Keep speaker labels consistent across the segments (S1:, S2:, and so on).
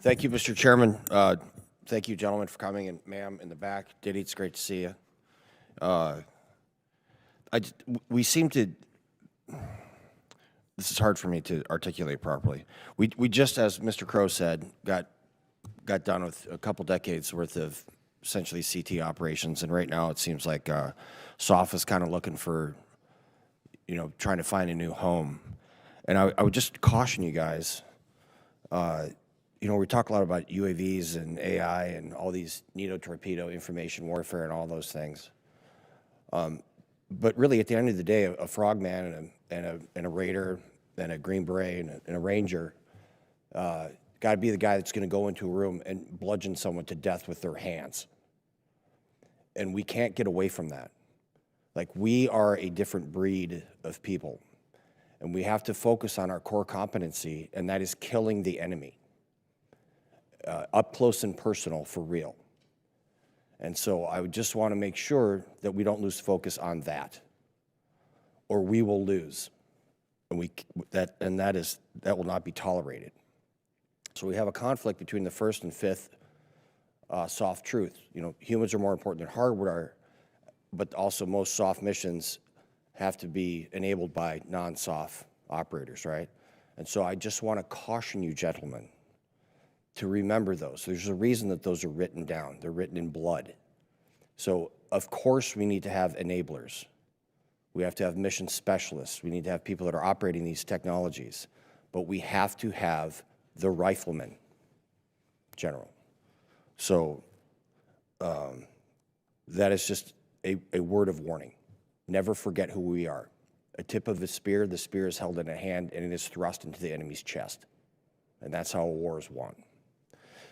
S1: Thank you, Mr. Chairman. Thank you, gentlemen, for coming, and ma'am in the back. Diddy, it's great to see you. We seem to, this is hard for me to articulate properly. We just, as Mr. Crow said, got done with a couple decades worth of essentially CT operations, and right now it seems like SOF is kind of looking for, trying to find a new home. And I would just caution you guys, we talk a lot about UAVs and AI and all these torpedo information warfare and all those things. But really, at the end of the day, a frogman and a raider and a Green Beret and a ranger got to be the guy that's going to go into a room and bludgeon someone to death with their hands. And we can't get away from that. Like, we are a different breed of people. And we have to focus on our core competency, and that is killing the enemy. Up close and personal, for real. And so I would just want to make sure that we don't lose focus on that, or we will lose. And that will not be tolerated. So we have a conflict between the first and fifth soft truth. Humans are more important than hardware, but also most soft missions have to be enabled by non-soft operators, right? And so I just want to caution you, gentlemen, to remember those. There's a reason that those are written down. They're written in blood. So, of course, we need to have enablers. We have to have mission specialists. We need to have people that are operating these technologies. But we have to have the rifleman, General. So that is just a word of warning. Never forget who we are. A tip of the spear is held in a hand, and it is thrust into the enemy's chest. And that's how a war is won.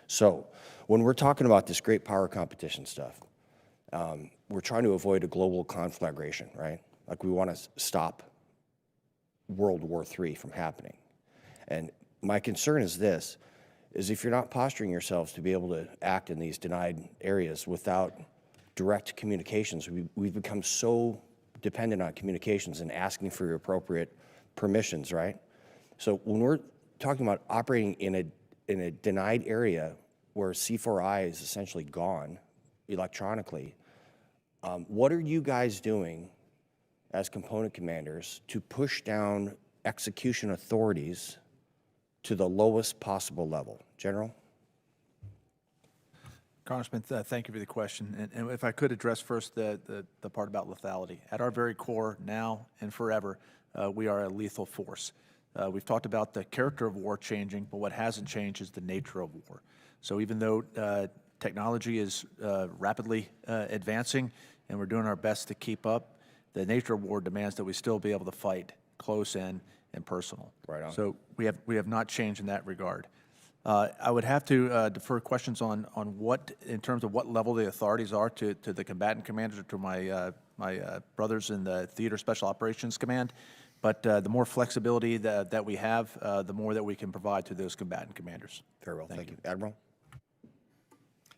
S1: So when we're talking about this great power competition stuff, we're trying to avoid a global conflagration, right? Like, we want to stop World War III from happening. And my concern is this, is if you're not posturing yourselves to be able to act in these denied areas without direct communications, we've become so dependent on communications and asking for your appropriate permissions, right? So when we're talking about operating in a denied area where C4I is essentially gone electronically, what are you guys doing as component commanders to push down execution authorities to the lowest possible level? General?
S2: Congressman, thank you for the question. And if I could address first the part about lethality. At our very core, now and forever, we are a lethal force. We've talked about the character of war changing, but what hasn't changed is the nature of war. So even though technology is rapidly advancing and we're doing our best to keep up, the nature of war demands that we still be able to fight close in and personal. Right on. So we have not changed in that regard. I would have to defer questions on what, in terms of what level the authorities are to the combatant commanders or to my brothers in the Theater Special Operations Command. But the more flexibility that we have, the more that we can provide to those combatant commanders.
S1: Very well, thank you. Admiral?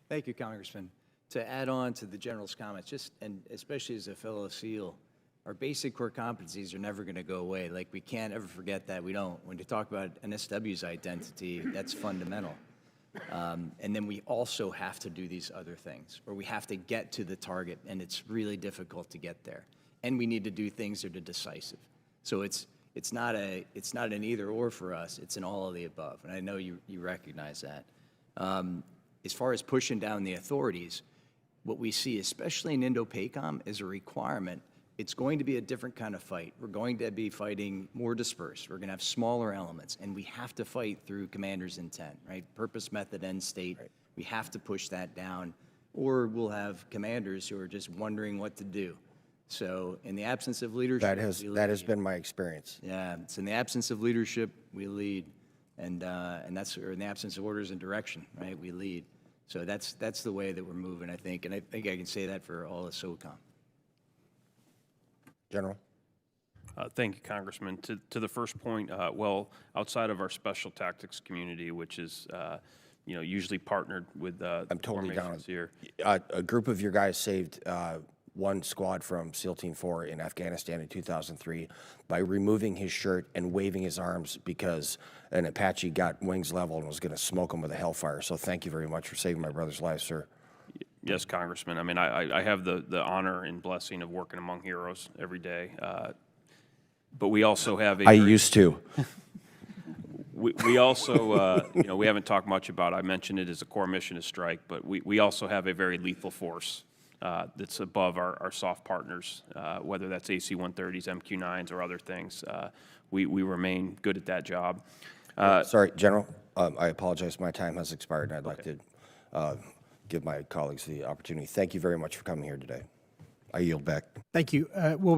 S3: Thank you, Congressman. To add on to the General's comments, and especially as a fellow SEAL, our basic core competencies are never going to go away. Like, we can't ever forget that. We don't. When you talk about an SW's identity, that's fundamental. And then we also have to do these other things, or we have to get to the target, and it's really difficult to get there. And we need to do things that are decisive. So it's not an either or for us. It's an all of the above, and I know you recognize that. As far as pushing down the authorities, what we see, especially in Indo-PACOM, is a requirement. It's going to be a different kind of fight. We're going to be fighting more dispersed. We're going to have smaller elements, and we have to fight through commander's intent, right? Purpose, method, end state. Right. We have to push that down, or we'll have commanders who are just wondering what to do. So in the absence of leadership,
S1: that has been my experience.
S3: Yeah, it's in the absence of leadership, we lead, and that's, or in the absence of orders and direction, right? We lead. So that's the way that we're moving, I think, and I think I can say that for all of SOCOM.
S1: General?
S4: Thank you, Congressman. To the first point, well, outside of our special tactics community, which is usually partnered with
S1: I'm totally down
S4: here.
S1: A group of your guys saved one squad from SEAL Team 4 in Afghanistan in 2003 by removing his shirt and waving his arms because an Apache got wings leveled and was going to smoke him with a hellfire. So thank you very much for saving my brother's life, sir.
S4: Yes, Congressman. I mean, I have the honor and blessing of working among heroes every day. But we also have a
S1: I
S4: very-
S1: used to.
S4: We also, you know, we haven't talked much about, I mentioned it as a core mission to strike, but we also have a very lethal force that's above our soft partners, whether that's AC-130s, MQ-9s, or other things. We remain good at that job.
S1: Sorry, General, I apologize. My time has expired, and I'd like to give my colleagues the opportunity. Thank you very much for coming here today. I yield back.
S5: Thank you. We'll